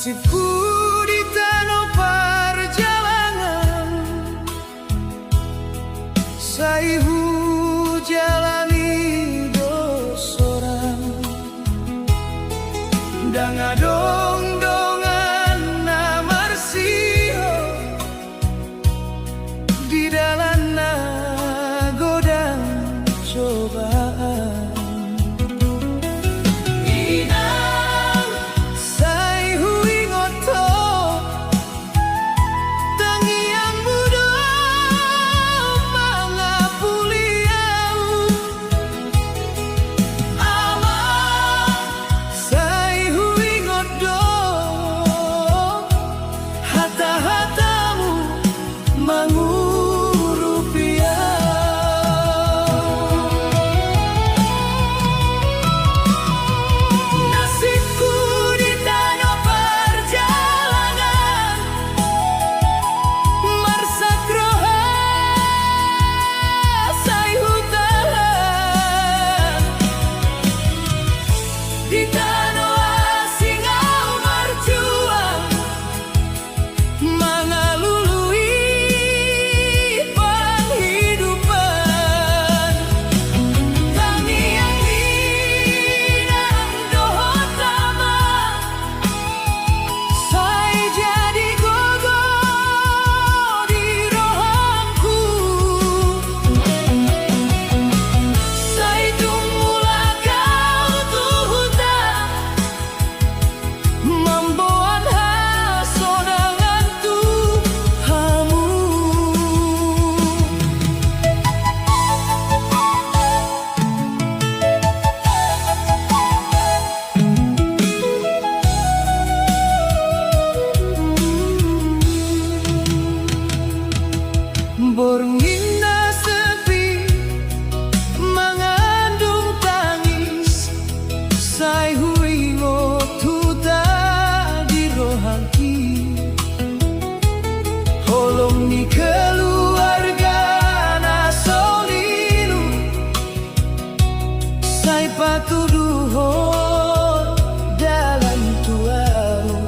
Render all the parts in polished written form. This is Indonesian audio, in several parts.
Nasibku di tanah perjalanan, saihu jalani dosoran, dangadong dongan namarsiho di dalam godang cobaan. Borngina sepi mengandung tangis, sai huingo tuta di rohangki, holong ni keluarga nasolinu, sai patuduhon dalam tuaru.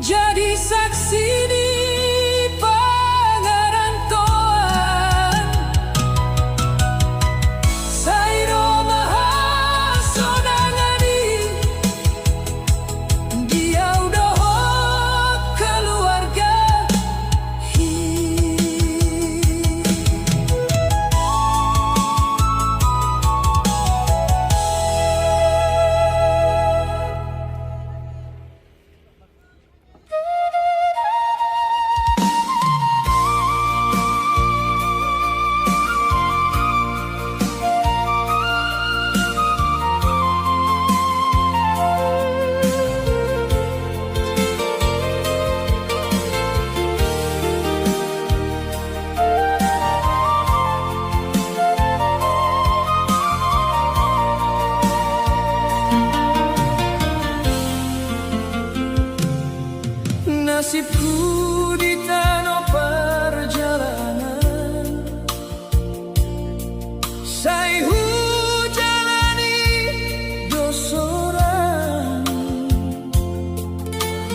Jadi saksi di pengarantoan, sairo mahasonangani, dia udah keluarga hi. Nasibku di tanah perjalanan, saya jalani dosoran.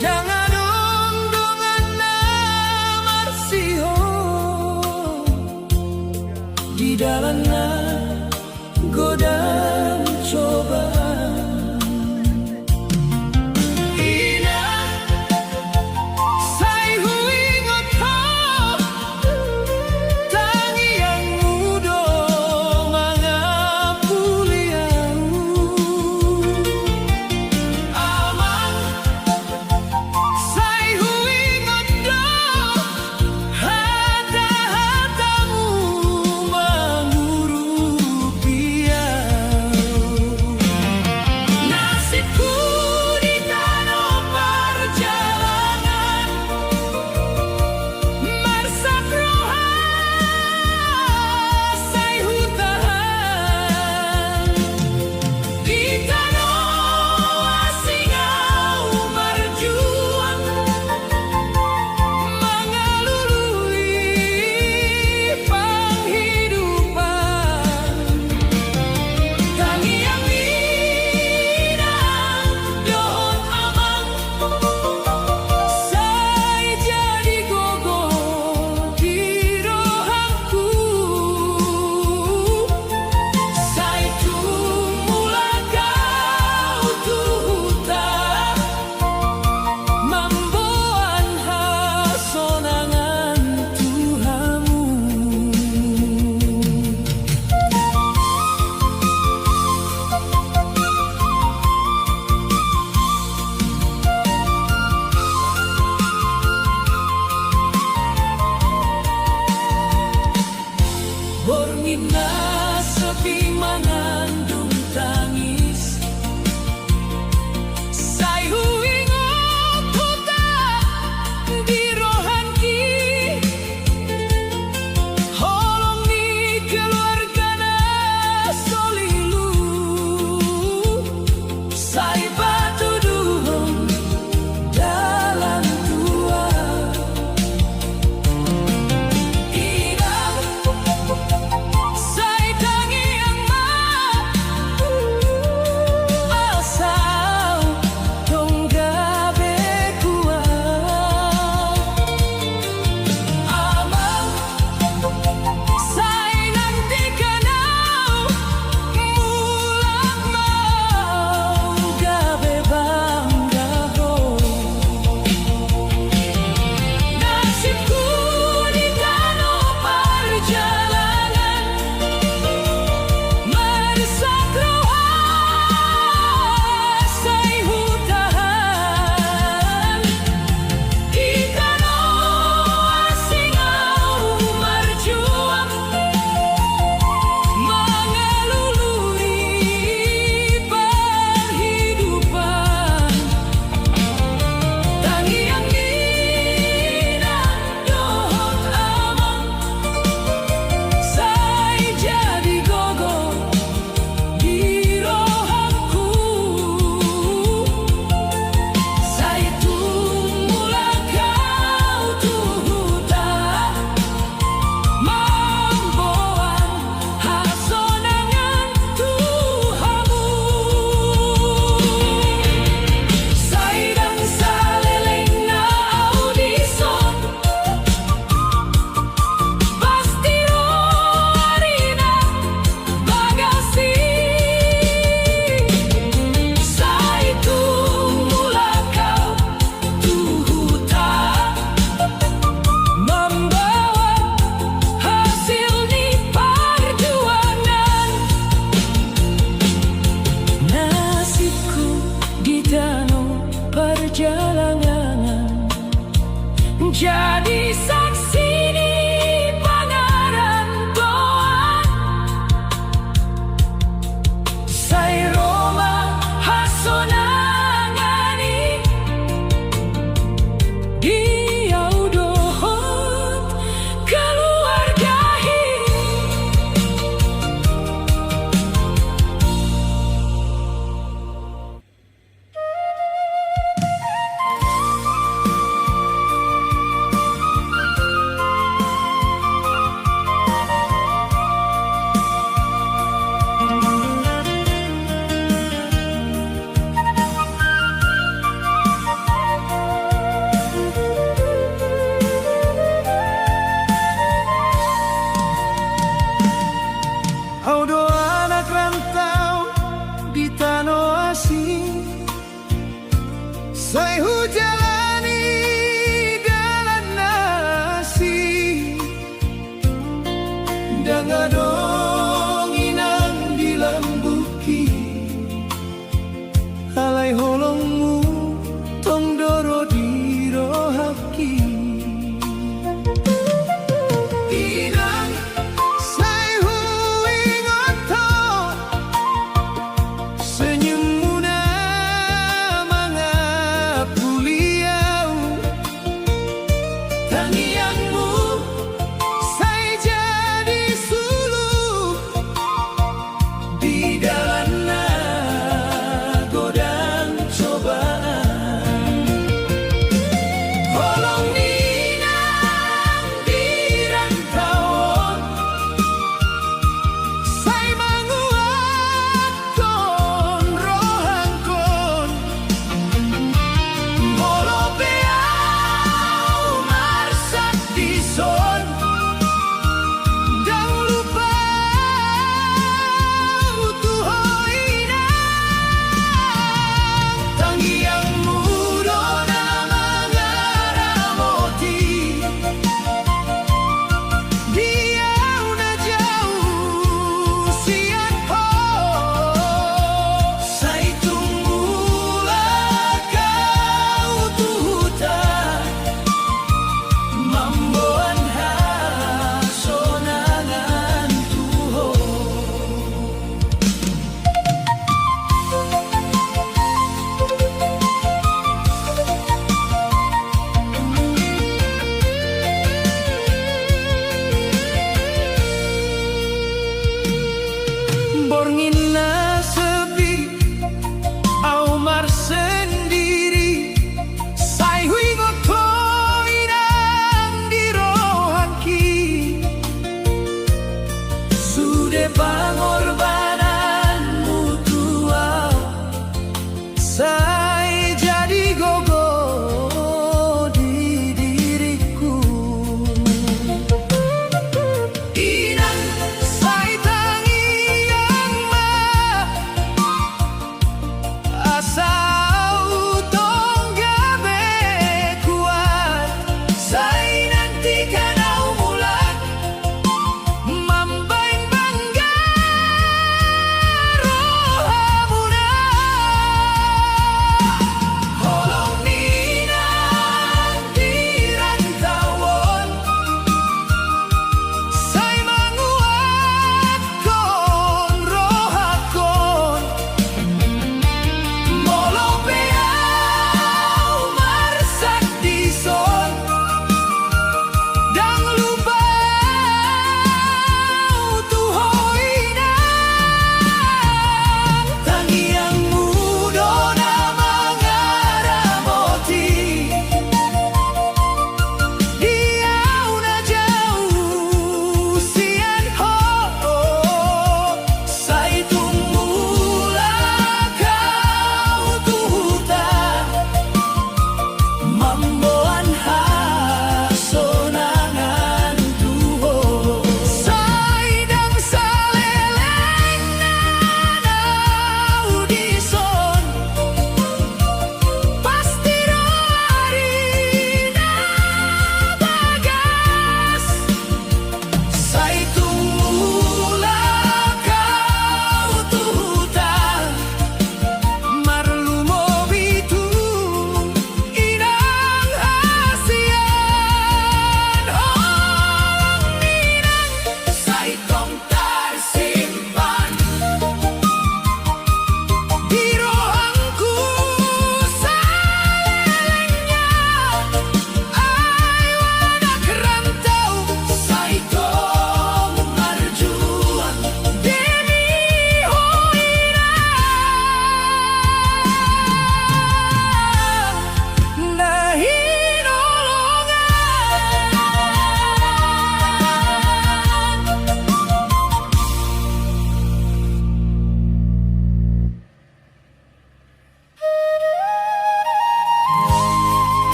Jangan dongan namar siho di dalam godaan cobaan. Borngina sepi mengandung tangis, saya ingat huta di rohanki, holong ni keluarga solilu, saya batu duhong dalam tua. Perjalanan jadi saksi di pangaran doa, saya Roma hasonangani dia udohot keluargahi.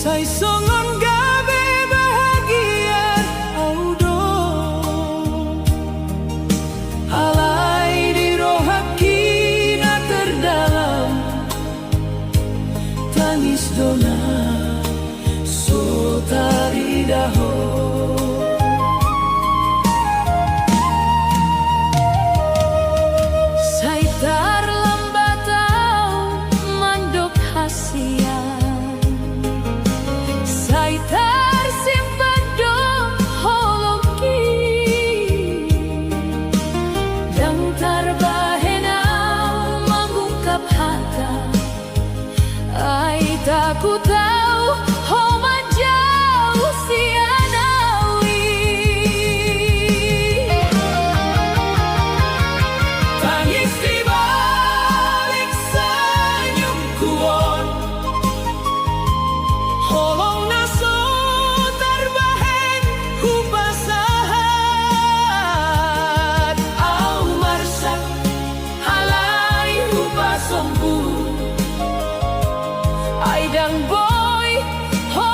Say songon gabi bahagia audo alai di rohakina terdalam tangis dona sotari daho say tarlambatau mandok hasian say tersimpan do holoki dan terbahenau mengungkap hata ai takut tahu homa jauh sianawi tangis di balik senyum kuon holong naso terbahen hubasahat au marsak halai hubasombu Aidang boy ho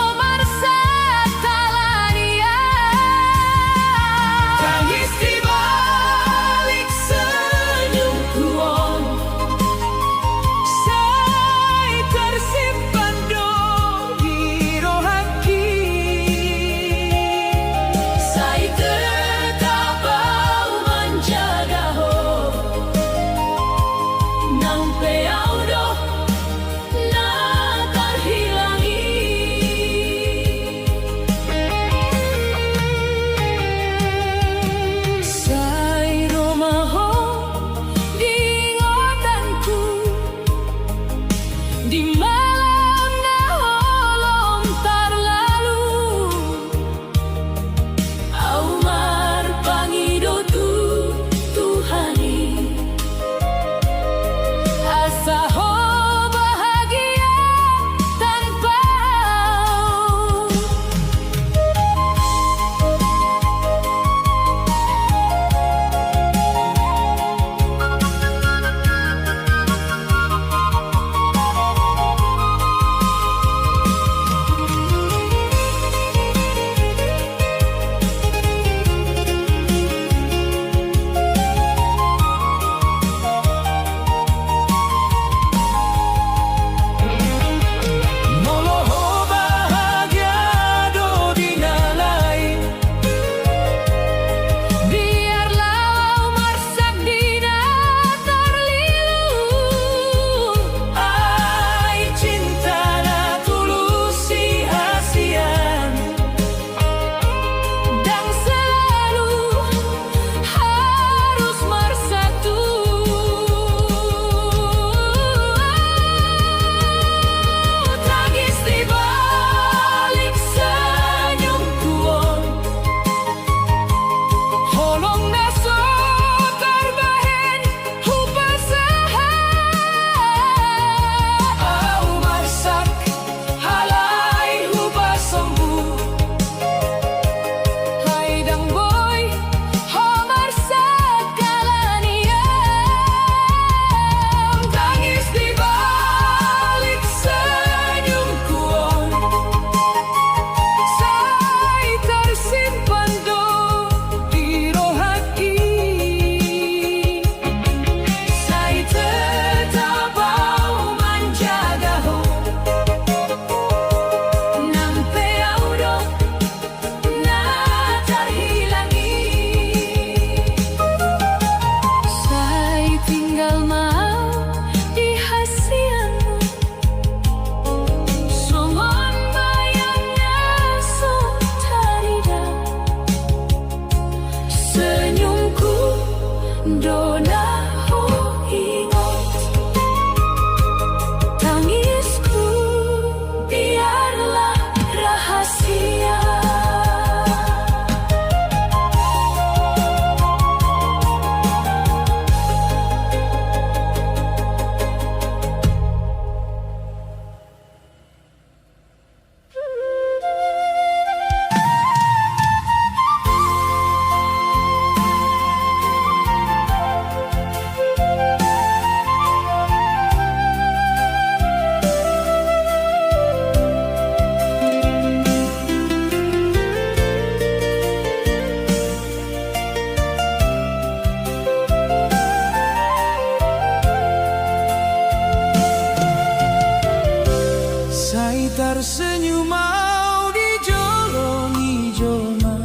senyum mau dijolongi jolma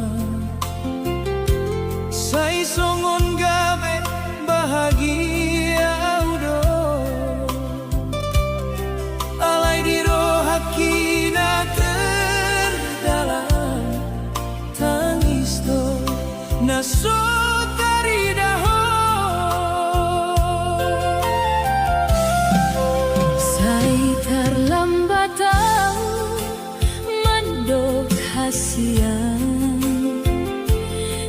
sai songon gabe bahagia udo alai di rohakina terdalam tangis do naso taridaho sai terlambat tahu mandok hasian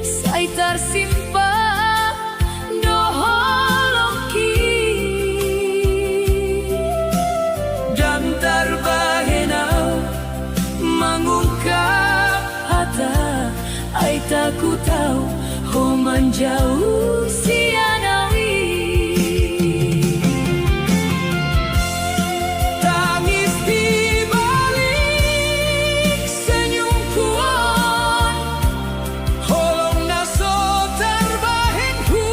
sai tersimpan doholoki dan terbahenau mengungkap hata ai tak ku tahu ho menjauh sianawi tangis di balik senyum kuat holong naso terbahen ku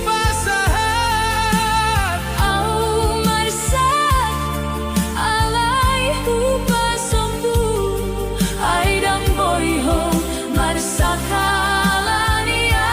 pasahan au marsak alai hu pasombu ai dang boy ho marsak halania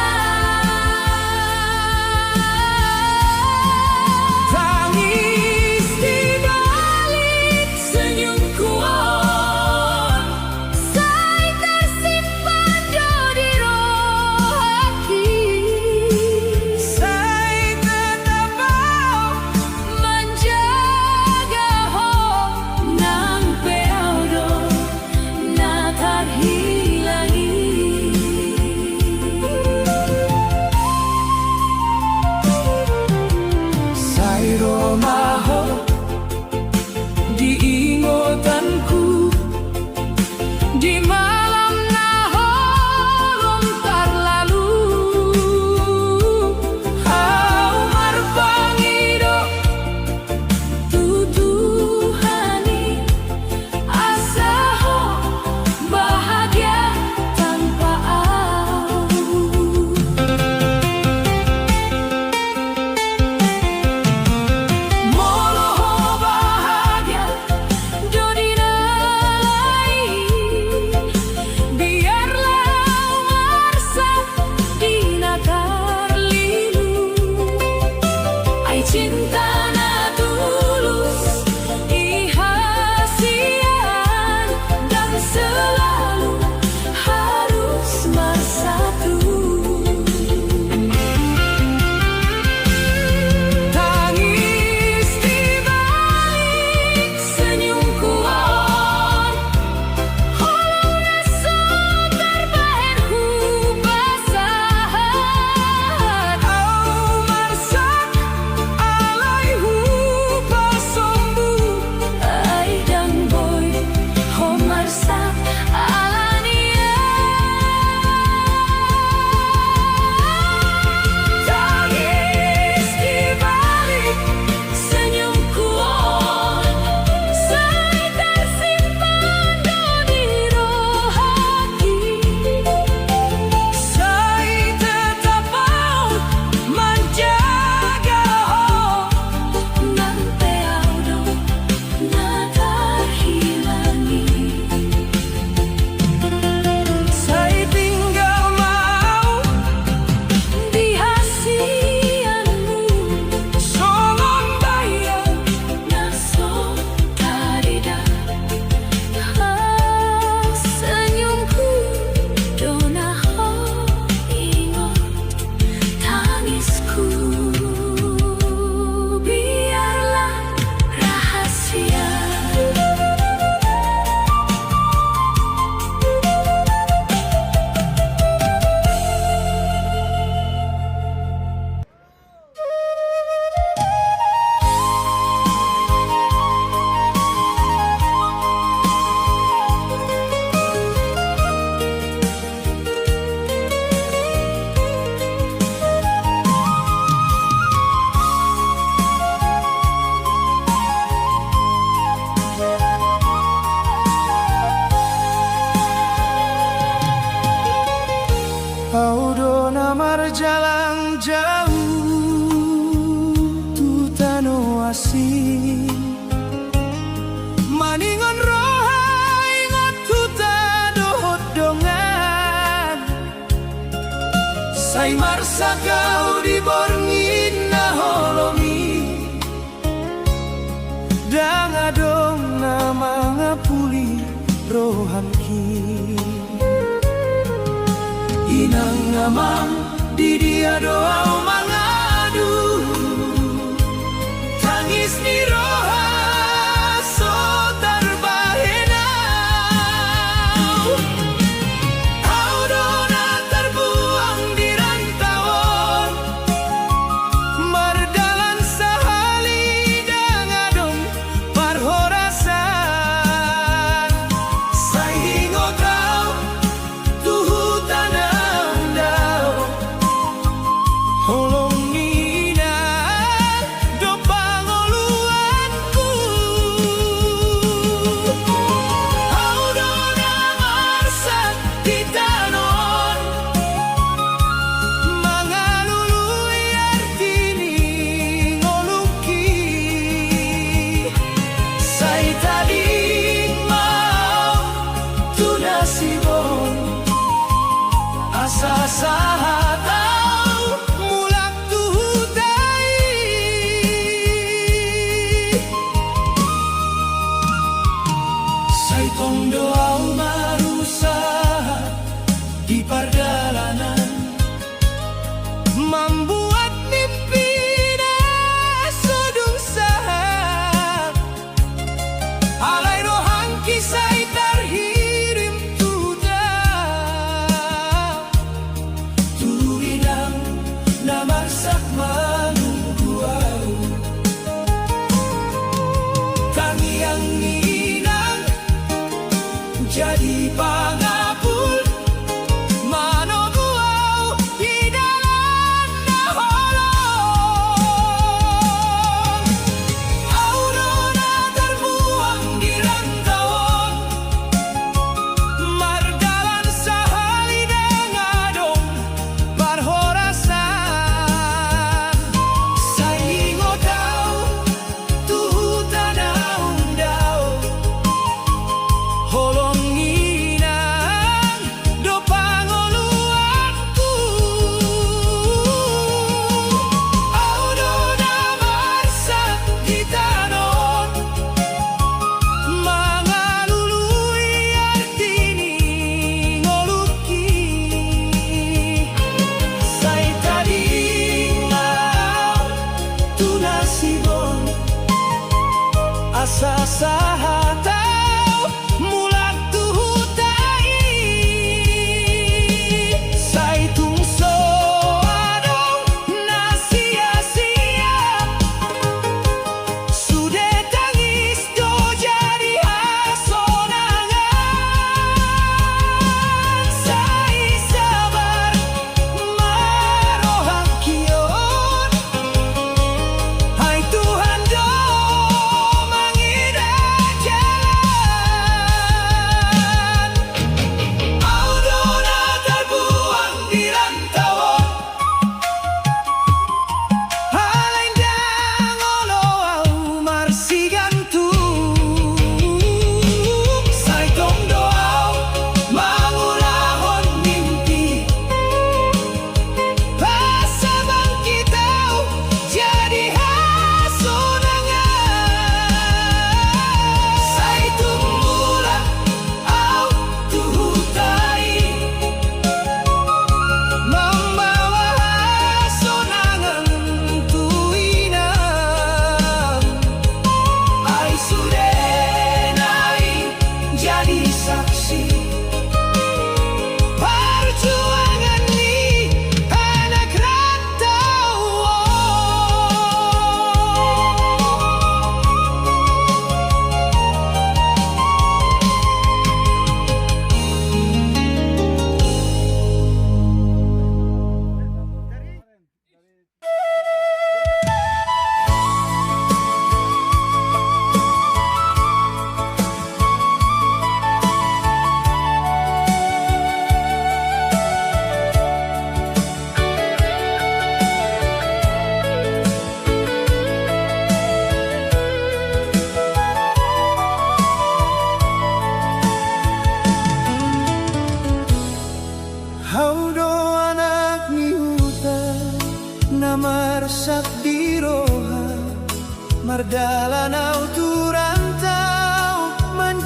sakau di borngin na holomi danga dong na mga puli rohamki inang ngamang di dia doa mangadu tangis ni roha so terbahenau audona terbuang di rantauan mardalan sahali dangadong parhorasan saingo kau tuhu tanam dao holong ina do pangoluanku audona marsat titanon mangalului artini ngoluki say taling mau tunasibon asa sahatau mulak tuhutay say tong doaw marusaha di pardalanan membuat mimpi na sudung sahab alay rohang kisay terhirim tudah tuwinang namarsak manungguaw tangiang ninang jadi pangapul manoguaw idalan na holong aurona terbuang di rantauan mardalan sahali dangadong parhorasan saingo kau tuhu tanaung dao holong ina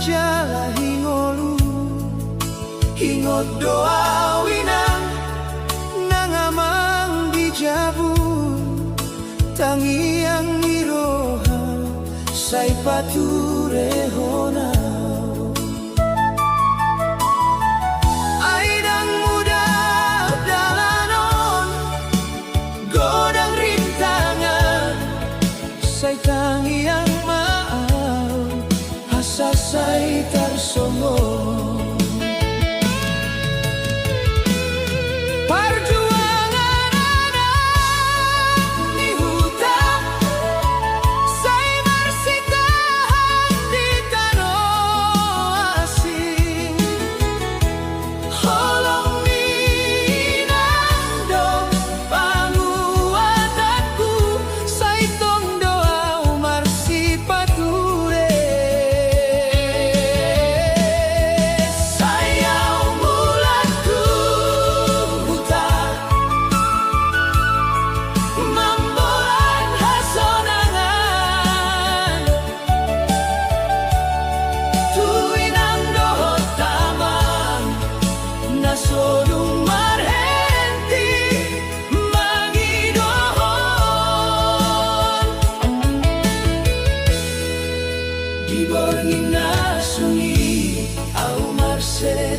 jala hingolu hingot doa winang nang amang dijabu tangiang iroha say paturehona aidang muda dalanon godang rintangan say tangiang maaw asa say tarsongong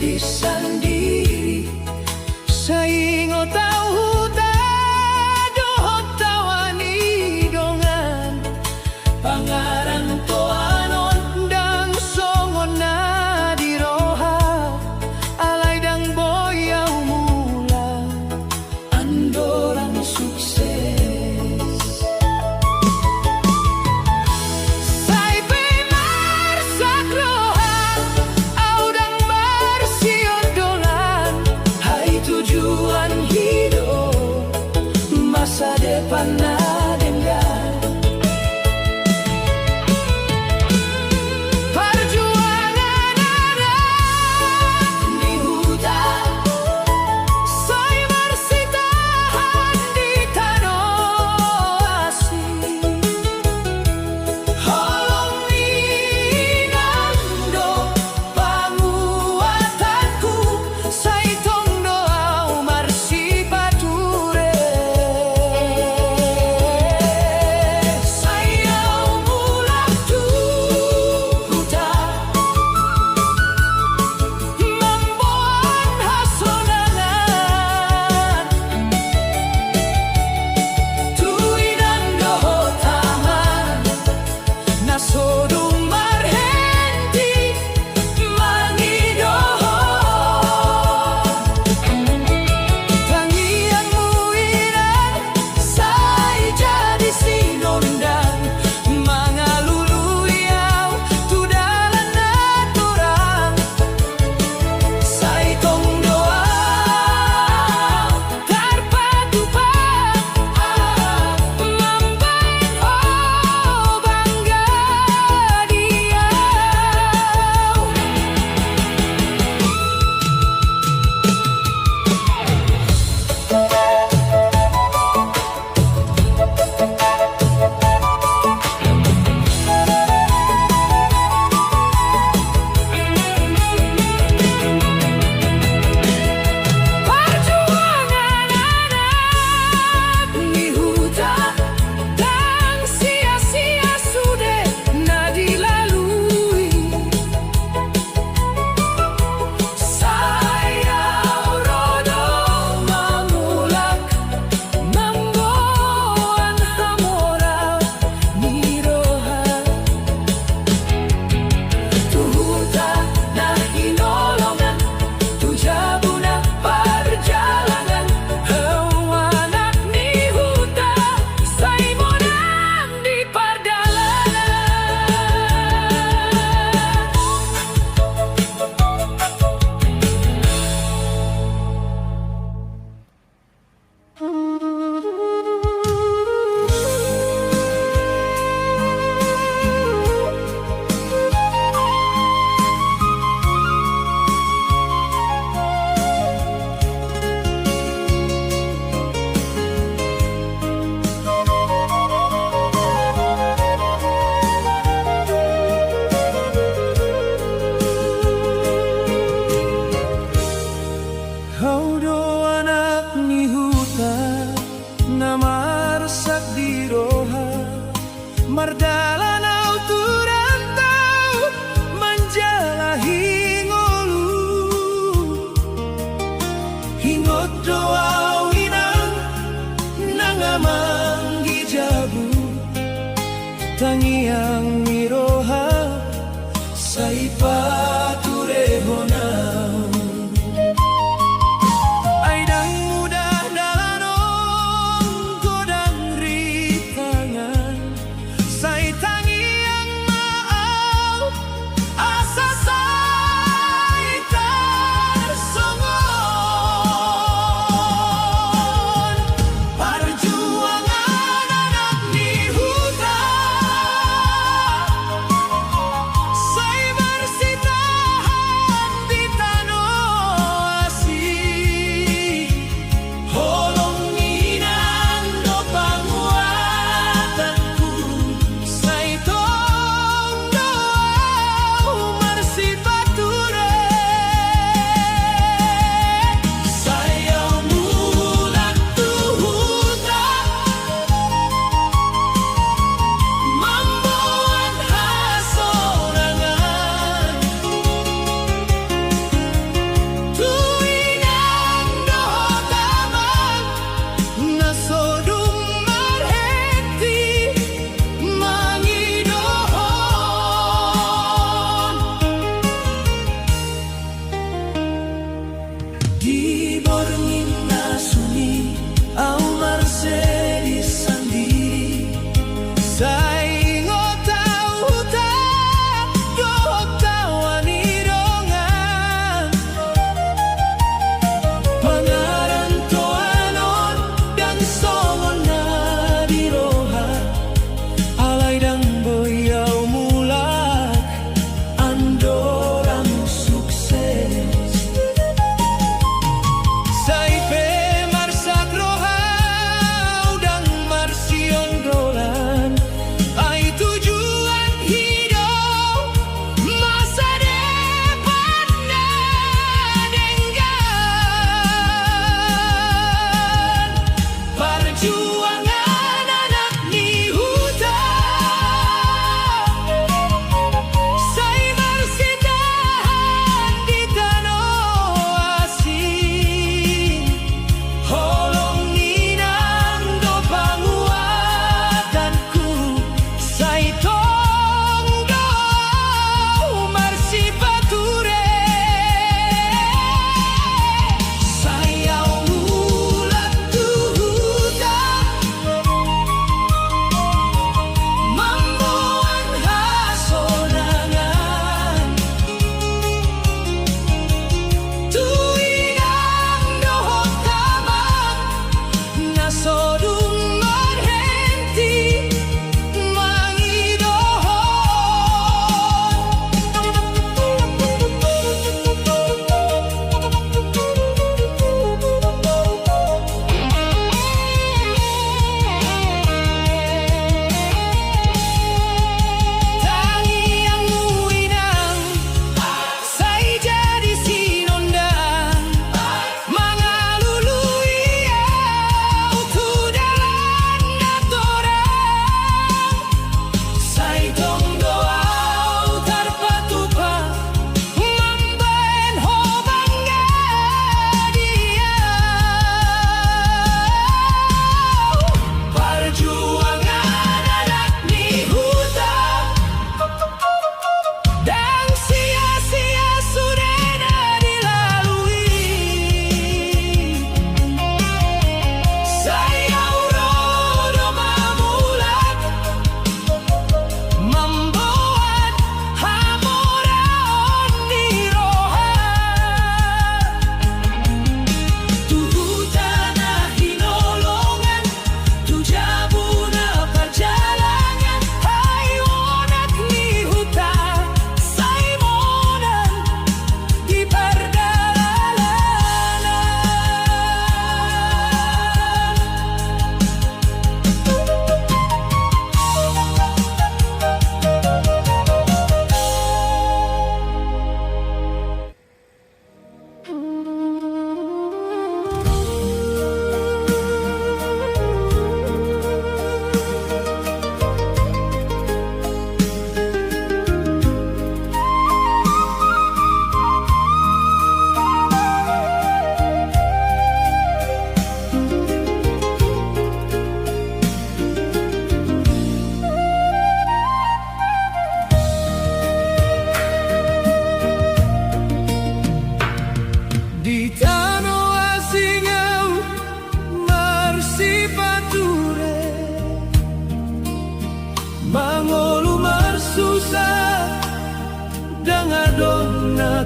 di sandiri saingo tau dohot tawani dongan pangaran toanon dang songon na diroha alay dang boyaw mula andorang sukses Dola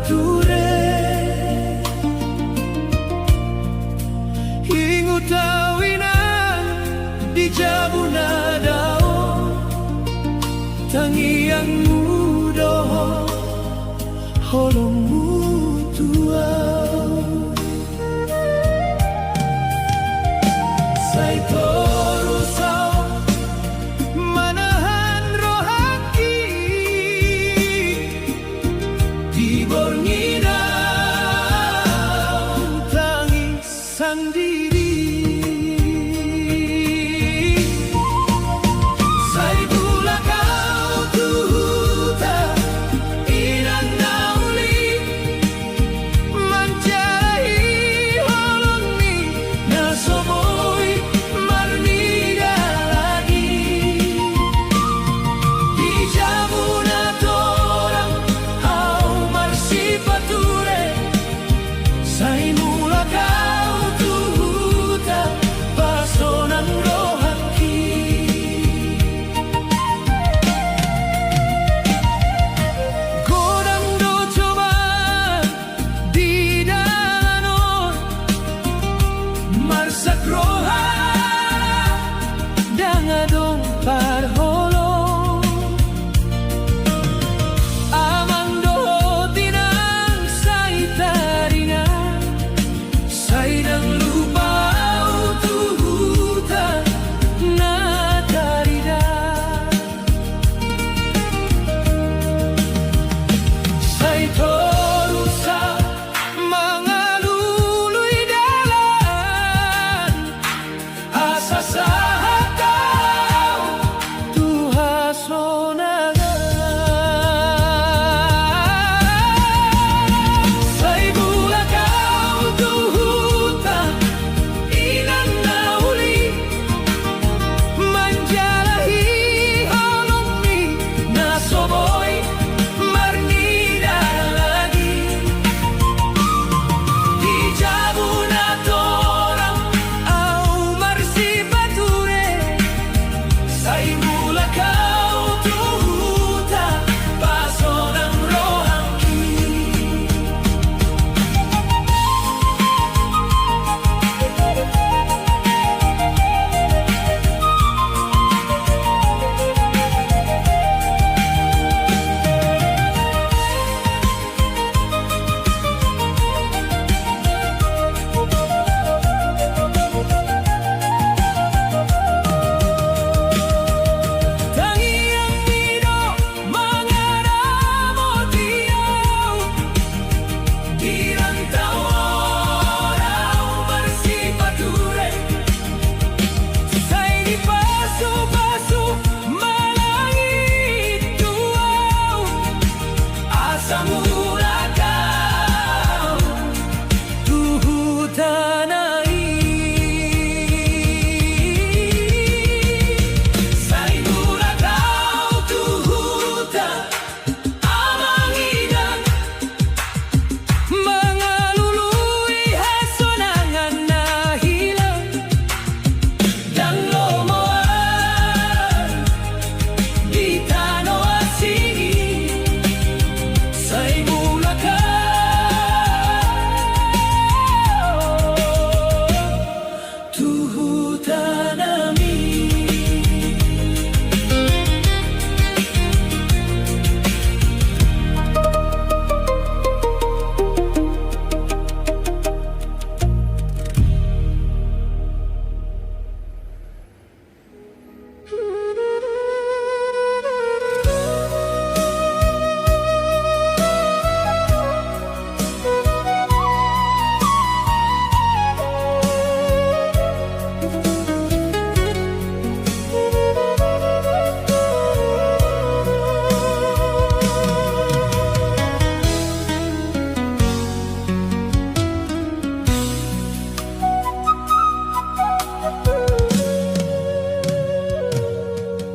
nature Hingu tawina di jabuna dao Tangi yang mudo holongmu tua Sai torusau manahan rohaki di borngina tangi sandiri Sai bula kau tuhuta inan nauli manjai holongni nasomoy marnida lagi di jabuna torang au marsipature Sai mula kau tuhuta pasonan rohaki Godang do coba di danon marsak roha dangadong parholong Amando tinang sai tarina Sai nang lupa tuhuta na tarida Sai torusa mga luluy dalan Asa sa hataw tuhasonangan Sai bula kau tuhuta inan nauli manjalahi holongni nasoboy marnida lagi di jabuna torang au marsipature Sai mula kau tuhuta pasonang rohaki Tangi yang mido mangaramo tiyaw di rantau orang marsipature Sai di pasu-pasu malangit tuaw Asa mula kau tuhutanai Sai mula kau tuhuta amangidan Mangalului hasonangan na hilang Dan lomoan di tano asini Sai mula kau tuhutanami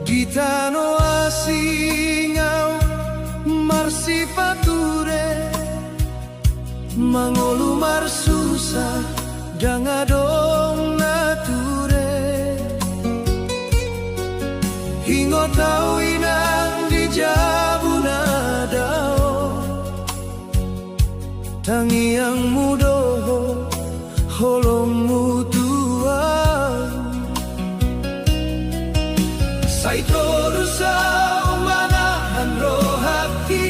Di tano asingau marsipature mangolu marsusa dangadong nature Hingo tau inang di jabuna dao Tangiang mudo holongmu tua Saito rusa manahan rohati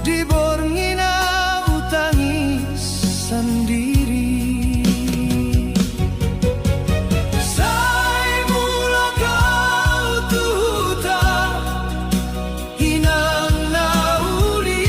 Diborngina utangis sendiri Sai mula kau tuhuta Hinang nauli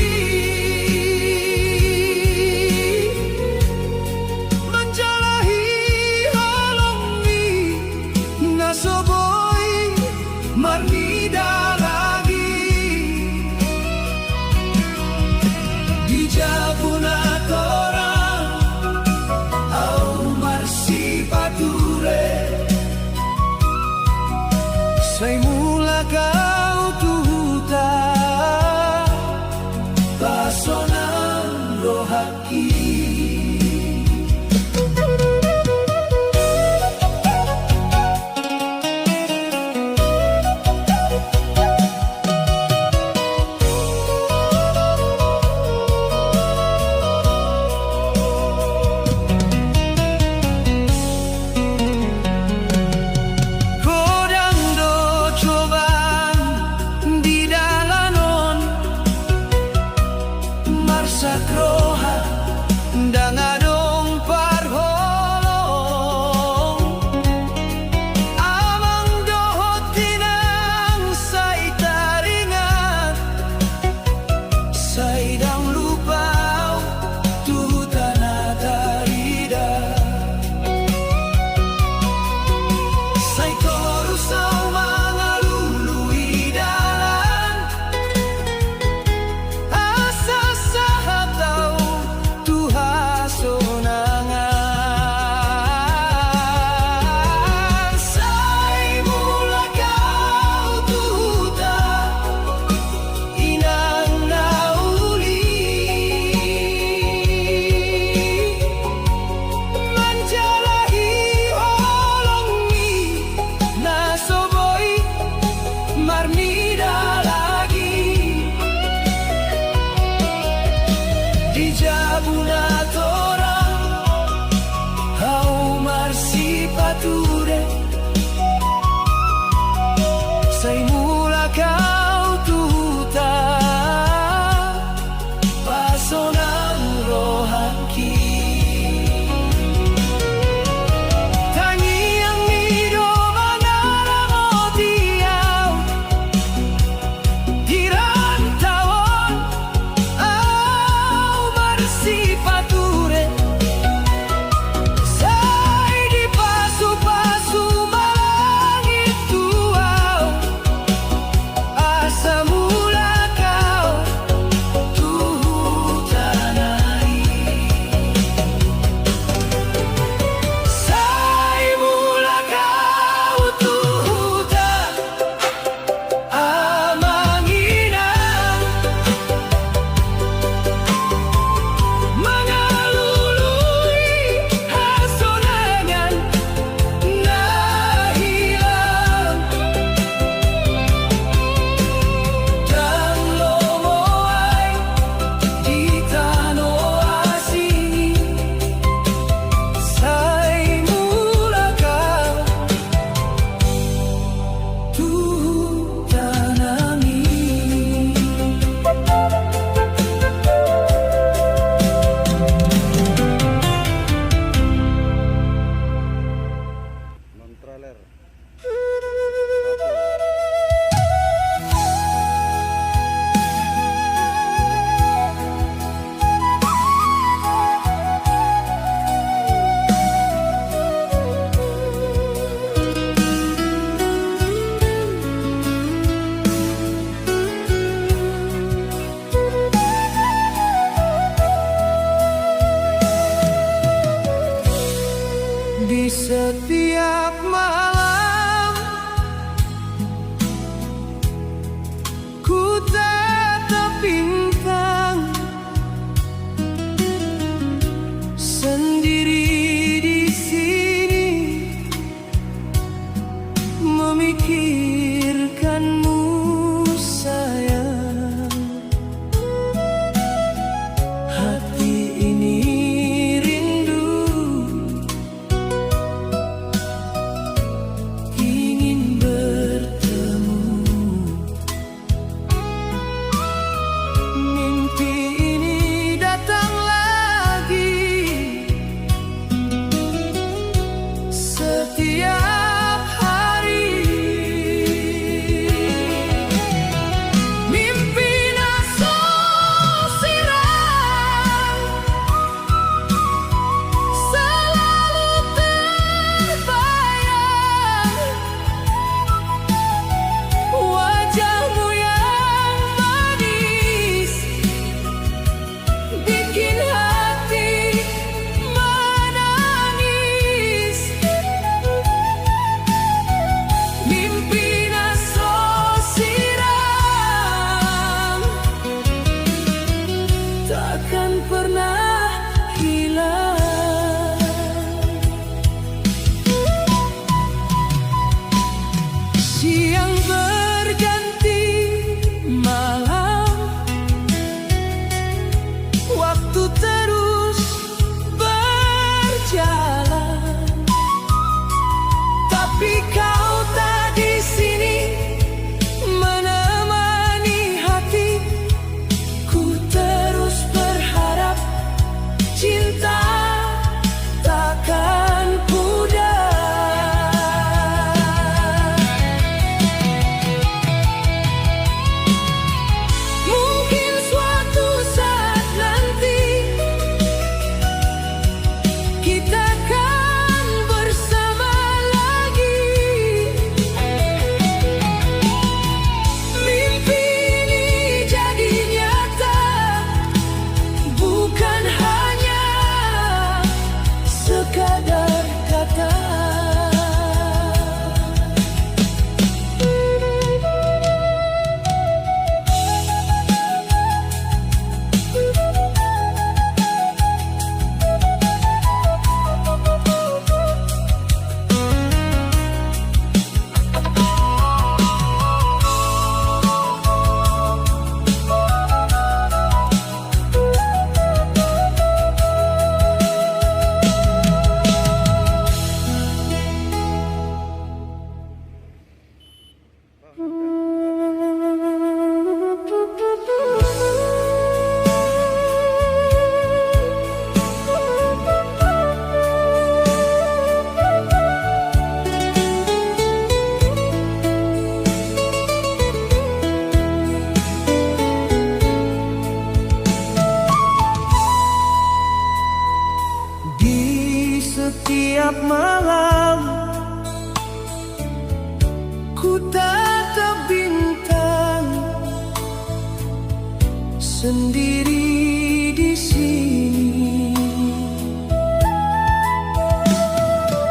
sendiri di sini,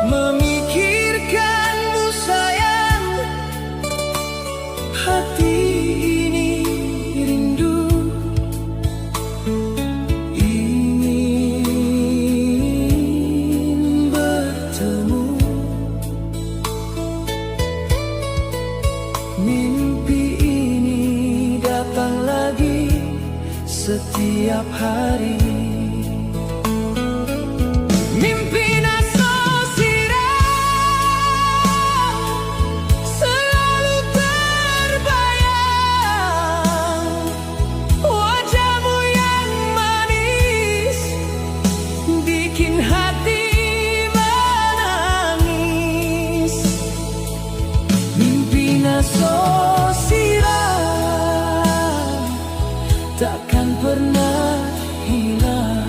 memikirkanmu sayang. Hati ini rindu, ingin bertemu. Mimpi ini datang lagi setiap hari. Mimpi selalu terbayang, wajahmu yang manis bikin hati menangis. Mimpi takkan pernah hilang.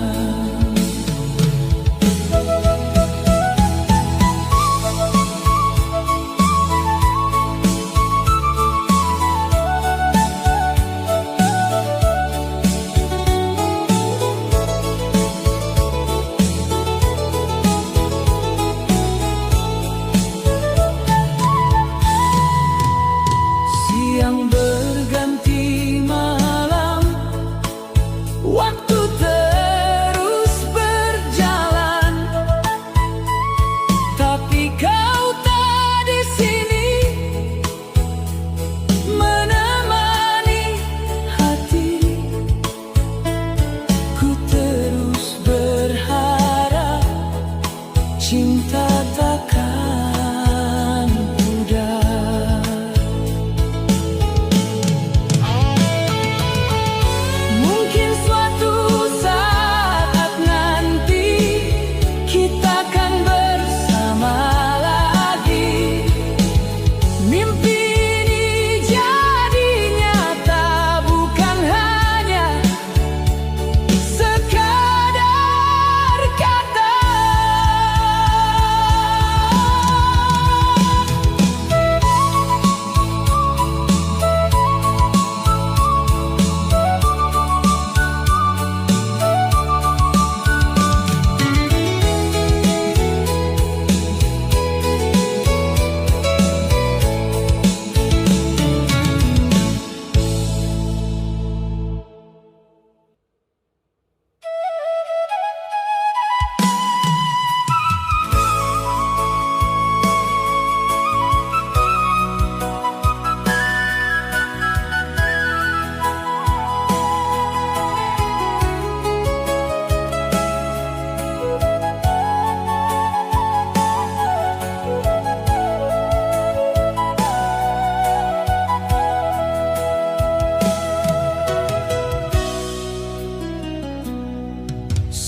Siang berganti malam, waktu terus berjalan, tapi kau tak di sini menemani hati. Ku terus berharap cinta takkan pudar. Mungkin suatu saat nanti kita akan bersama lagi. Mimpi ini jadi nyata, bukan hanya sekadar kata.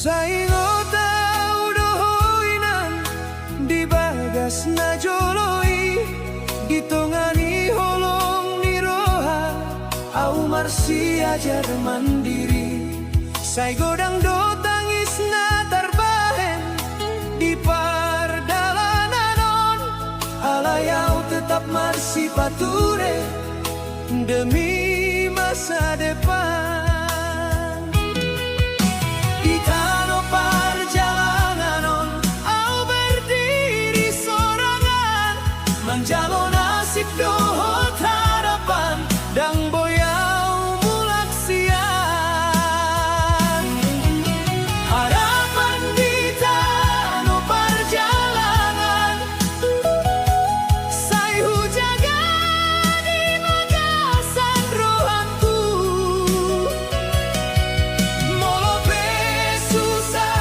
Saingo tau dohoinan di bagas na joloi, ditongani holong ni roha, au marsi ajar mandiri. Sai godang do tangis na tarbahen di pardalanan, alayau tetap marsi pature demi masa depan. Menjalo nasib dohot harapan dan boyau mulak siang. Harapan di tano perjalanan, sai hujaga di magasan rohanku. Molope susah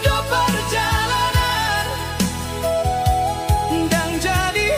do perjalanan, dan jadi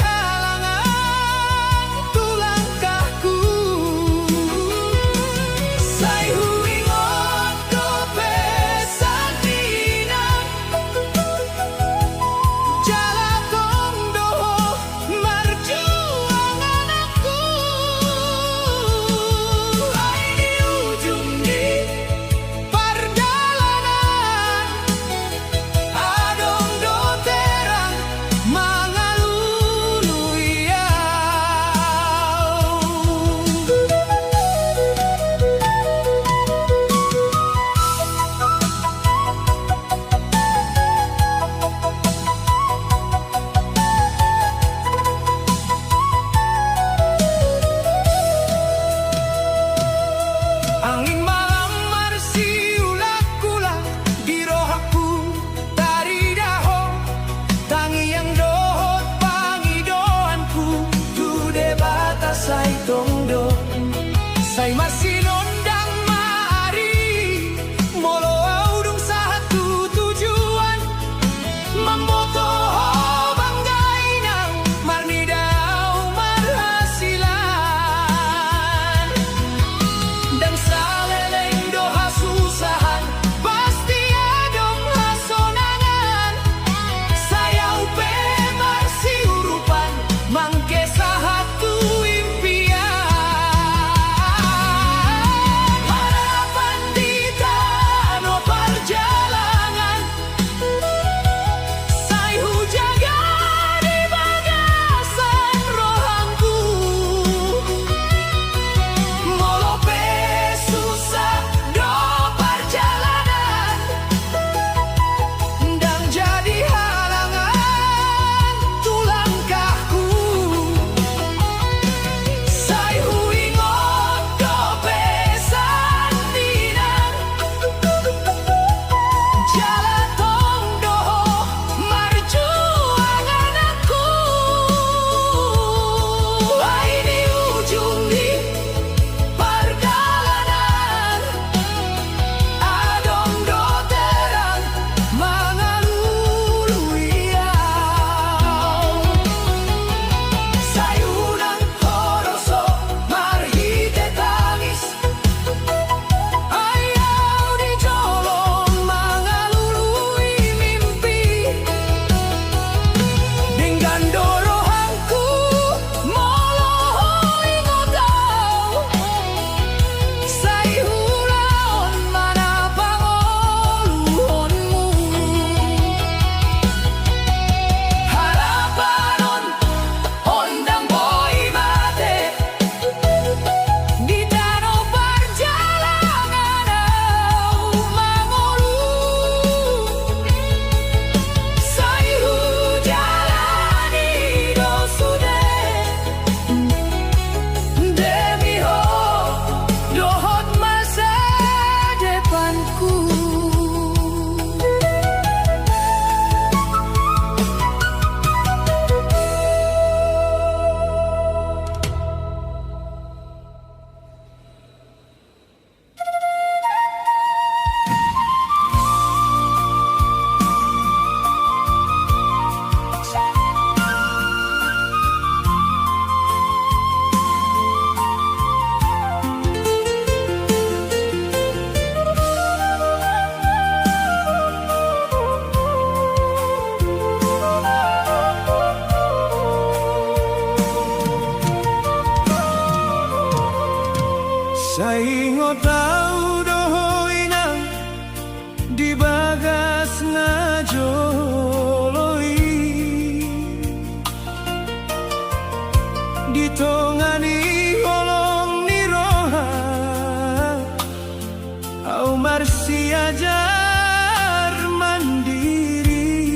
marsi ajar mandiri.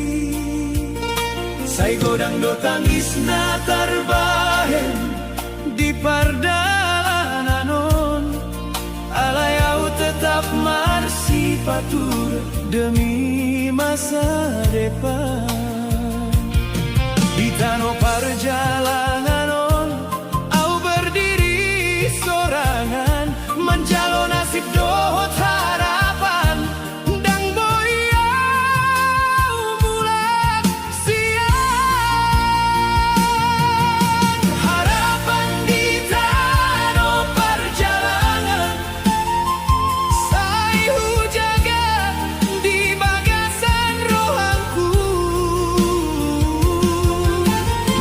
Sai godang do tangis na tarbahen di pardalanan, alayau tetap marsi patur demi masa depan. Di tanah perjalanan au berdiri sorangan, menjalo nasib dohot harapan. Dang boyau mulak siang, harapan di tanah perjalanan. Sai hujaga di bagasan rohangku,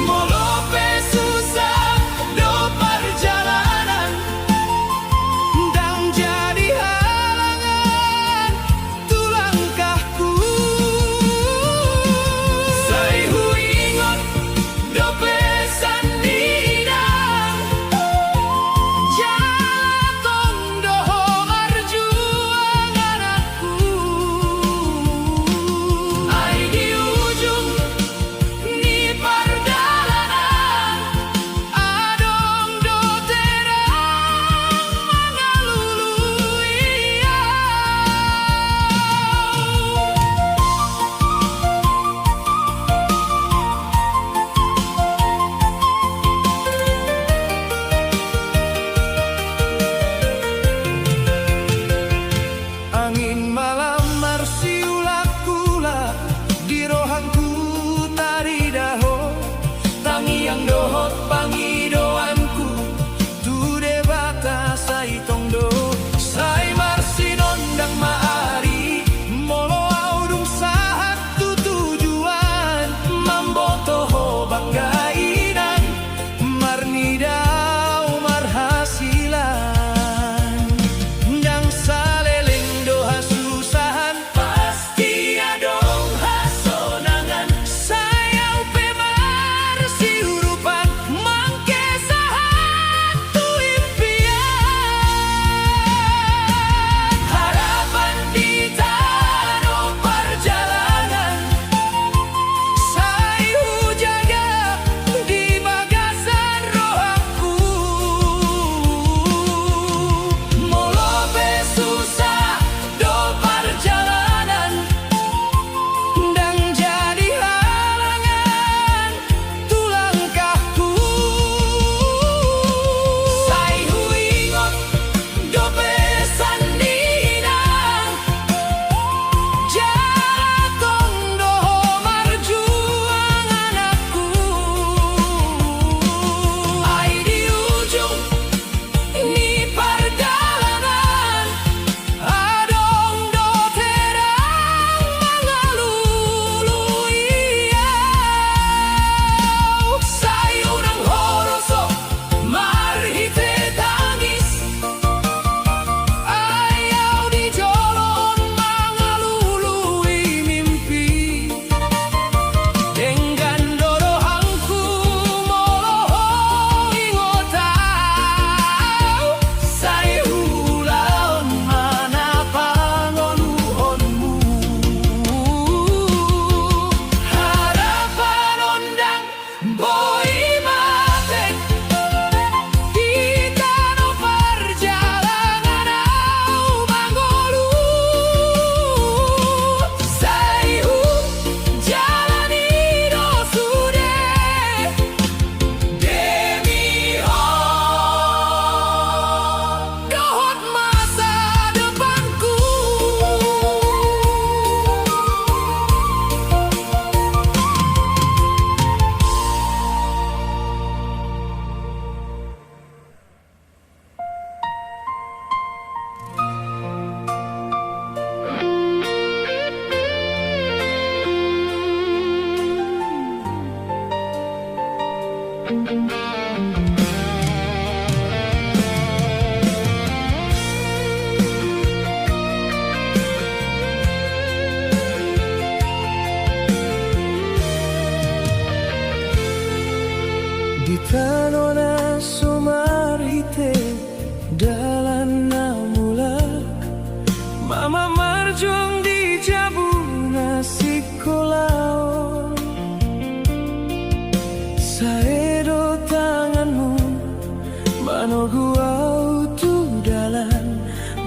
molope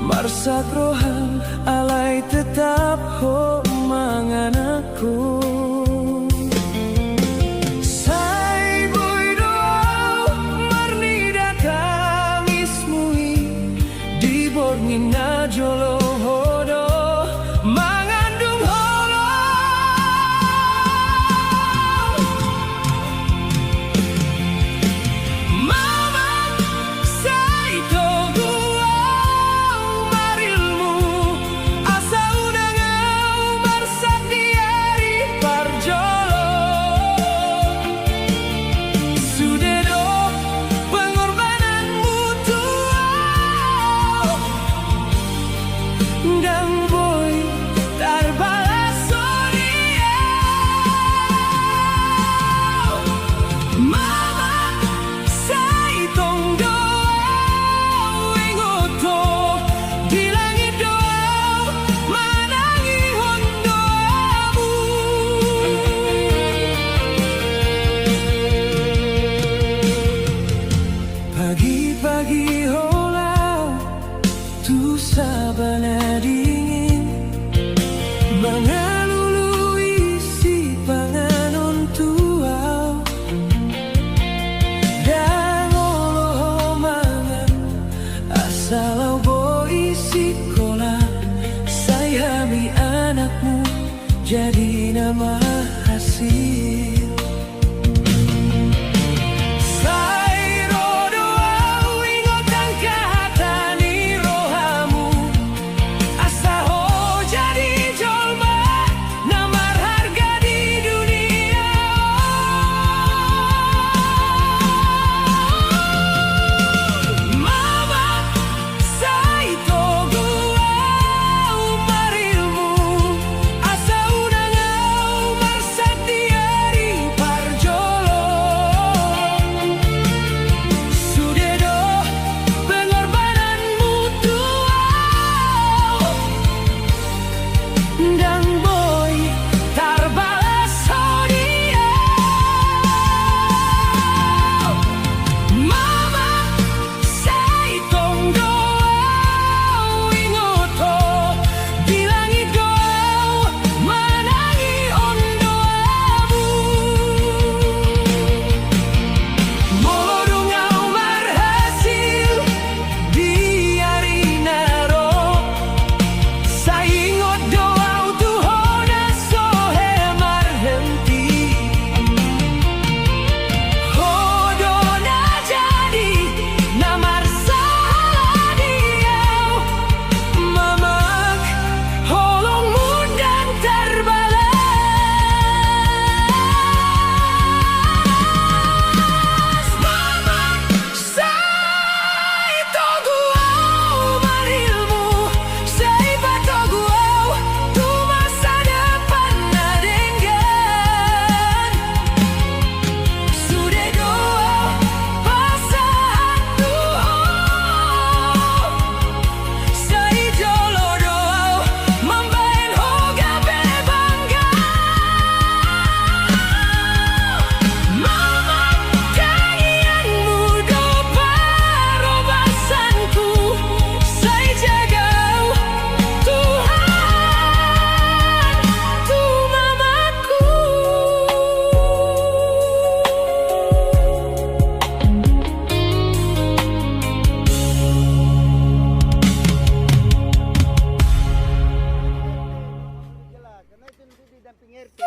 marsak roham alai tetap ho mangan aku. Sai boy doa marni datang ismui di borngin najolo hodo mangandung holo. Mama sai togu marilmu asa unangau marsak diari parjolo. Sudedo pengorbananmu tuau dan boy tarbalas soria. Mama sai tong doa ingoto di langit doa manangi hondoamu. Pagi-pagi holau tu sabana dingin mengalului si panganon tuau dan oloh mangan asalau boi sikola sayami anakmu jadi nama hasil. Sai rodoau ingotan kahatani rohamu asa ho jadi jolma namar harga di dunia. Mama sai togu marilmu asa unangau marsak diari parjolo. Sudedo pengorbananmu tuau dan boy tarbalas sodia. Mama sai tong doa ingoto di langit doa manangi ondoamu. Molodungau marhasil diari naro saingot doau tuhona sohe marhenti. Hodona jadi namar salah diau mamak holong mundang terbalas. Mama sai togu marilmu sai patogu tu masa depan nadenggan. Sudah doa pasahan tuau sai jolo doa membain hoga bebangga. Mama kangianmu do parobasanku sai jagau Tuhan tu mamaku. Karena itu nanti didamping RT.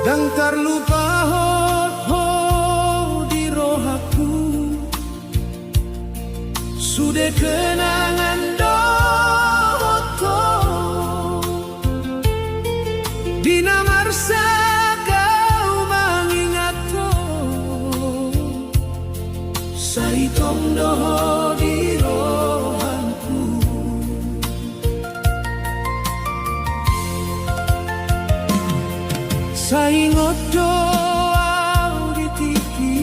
Dan terlupa ho di rohaku sudah kenangan doto di namar kau mengingat sai tong doho di rohanku. Saingot doa di tiki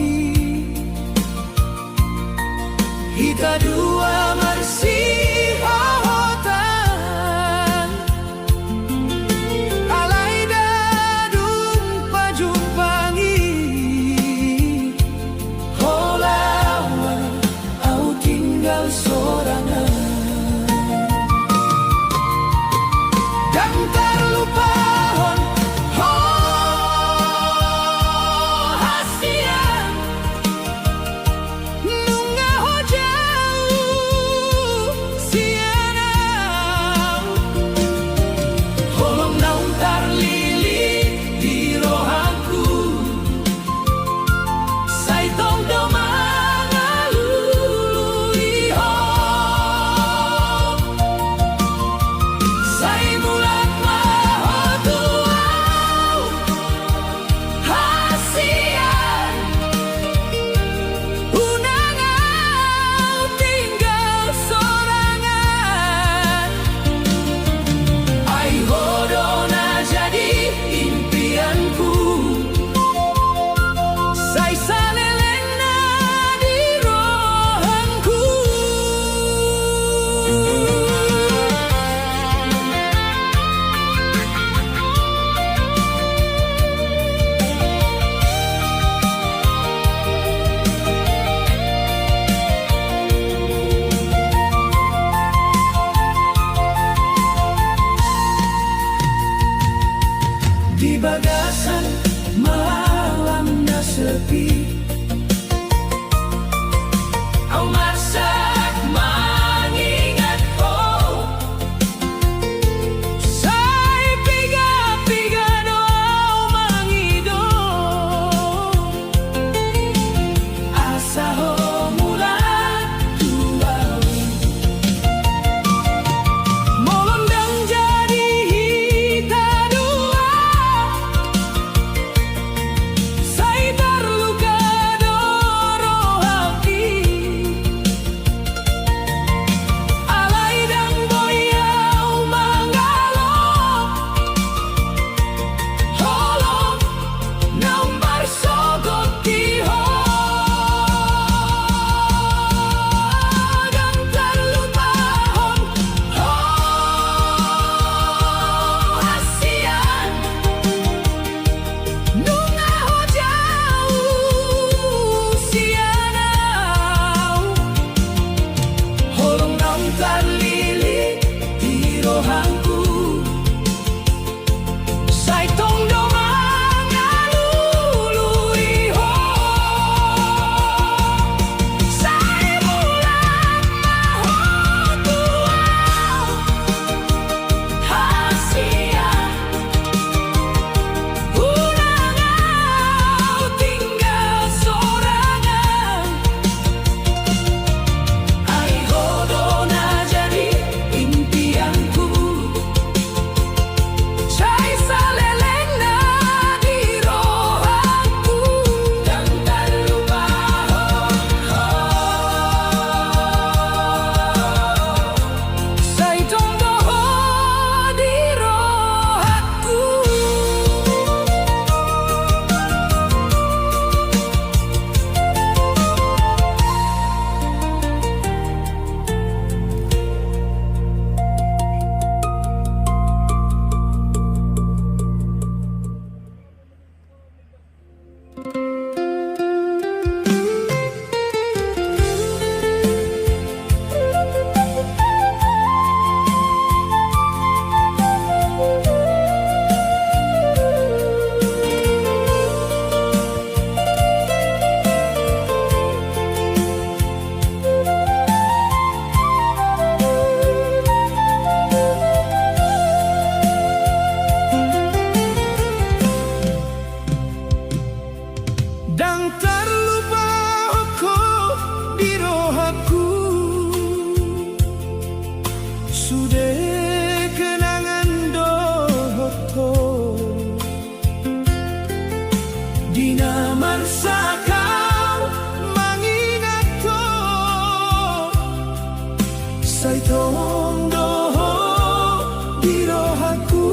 Hita dua marsih hotan Alai dadung pajumpangi Holawa au tinggal sorangan Dan terlupa di bagasan malam na sepi Au masak mengingat kau Sai piga-piga doa mengidong Asa ho mulat tuau Molondang jadi hita dua Sai terluka doro hati Alai dan boyau mangalong Holong naumbar sogot tiho Dan terlupa hong hasian Nunga ho jauh sianau Holong naung terlilit di rohangku Sai tong domang ngalului ho Sai bulan maho tuau hasian Unangau tinggal sorangan Ai hodona jadi impianku Sai salelena di rohangku Dan tak lupa Sai tonggo di rohangku Dan terlupa aku di rohaku Sudah kenangan dohoto Dina marsa kau mengingat kau Sai tong doho di rohaku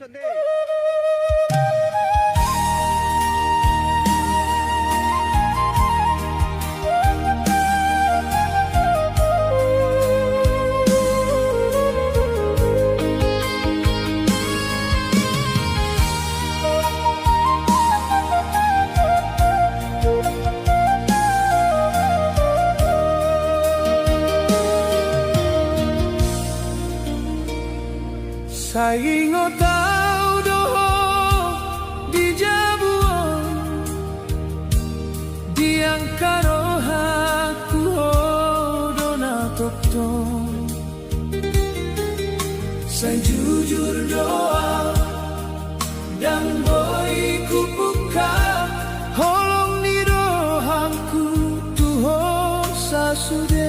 Sonde. Saingo tau doho di jabuan diang karoha ku dona tokton Sai jujur doa dan boy ku buka holong ni rohangku tuho sasude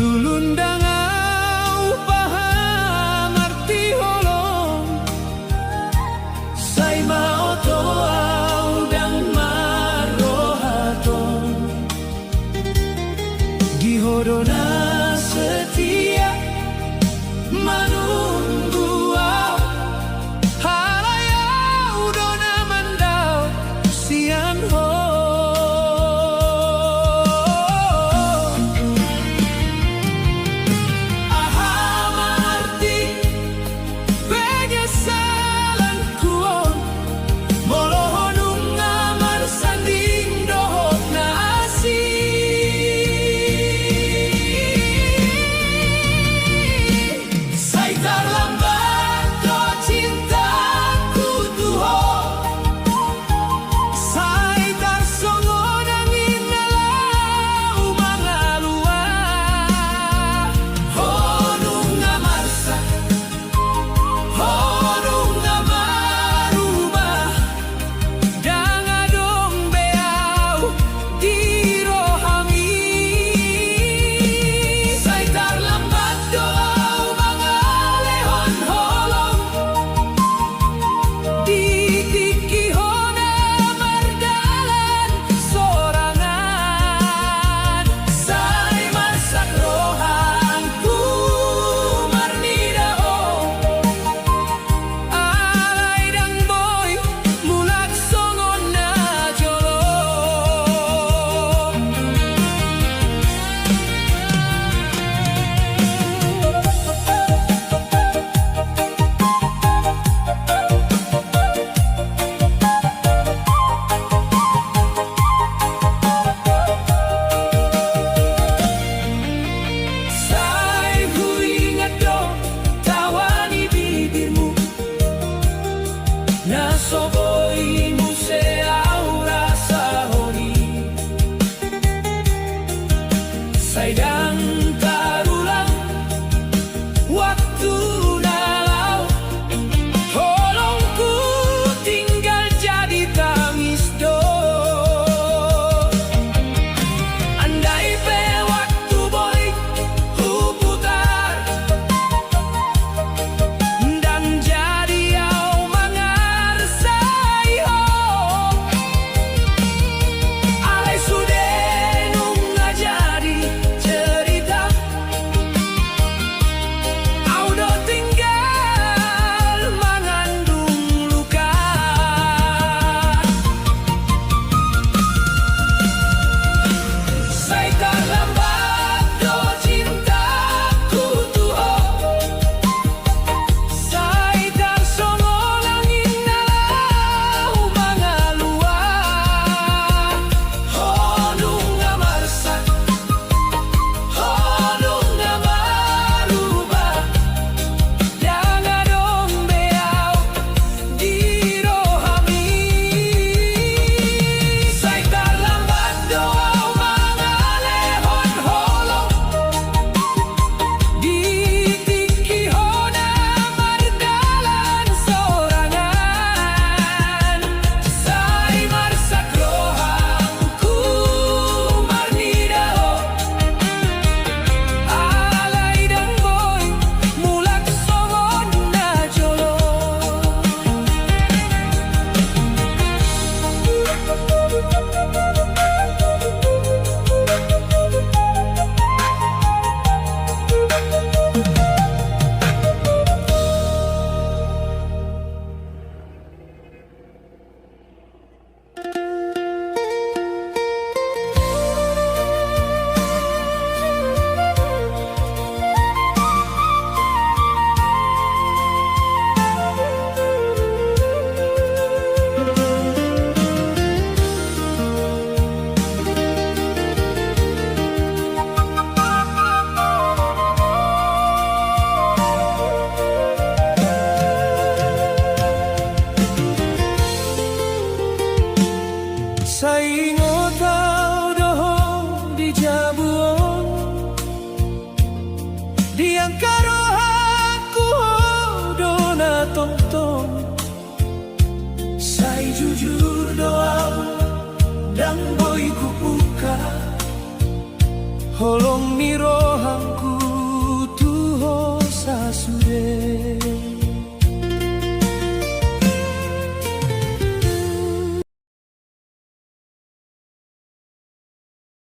Dulundang au paham arti holong Sai mau toau dang marohaton Gihodona setia manunggu au Halayau dona mandau sian ho Saidang tarulang waktu nalau holongku tinggal jadi tangis do Andai pe waktu boy putar dan jadi au mangar sayo alai sudah nung ngajari cerita Holong miro